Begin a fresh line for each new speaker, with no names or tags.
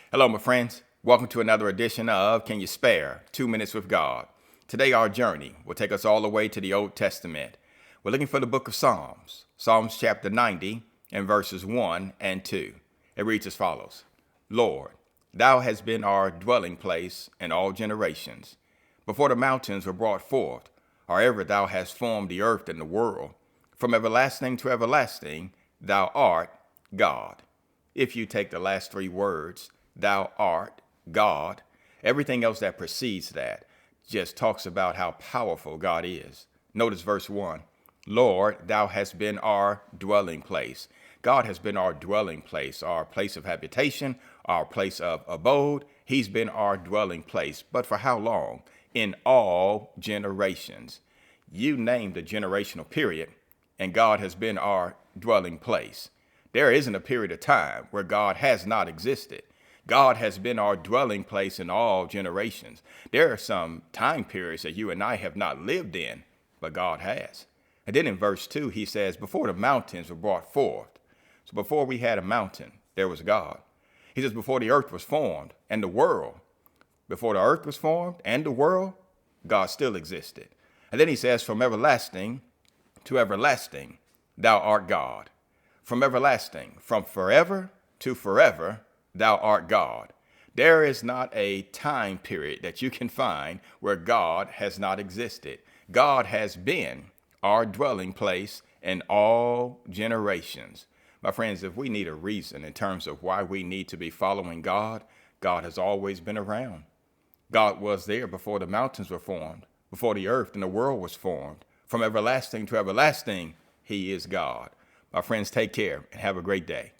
Hello, my friends. Welcome to another edition of Can You Spare 2 Minutes with God? Today, our journey will take us all the way to the Old Testament. We're looking for the book of Psalms, Psalms chapter 90 and verses 1 and 2. It reads as follows: Lord, thou hast been our dwelling place in all generations. Before the mountains were brought forth, or ever thou hast formed the earth and the world, from everlasting to everlasting, thou art God. If you take the last three words, thou art God, everything else that precedes that just talks about how powerful God is. Notice verse 1. Lord, thou hast been our dwelling place. God has been our dwelling place, our place of habitation, our place of abode. He's been our dwelling place. But for how long? In all generations. You named a generational period, and God has been our dwelling place. There isn't a period of time where God has not existed. God has been our dwelling place in all generations. There are some time periods that you and I have not lived in, but God has. And then in verse 2, he says, before the mountains were brought forth. So before we had a mountain, there was God. He says, before the earth was formed and the world, before the earth was formed and the world, God still existed. And then he says, from everlasting to everlasting, thou art God. From everlasting, from forever to forever, thou art God. There is not a time period that you can find where God has not existed. God has been our dwelling place in all generations. My friends, if we need a reason in terms of why we need to be following God, God has always been around. God was there before the mountains were formed, before the earth and the world was formed. From everlasting to everlasting, he is God. My friends, take care and have a great day.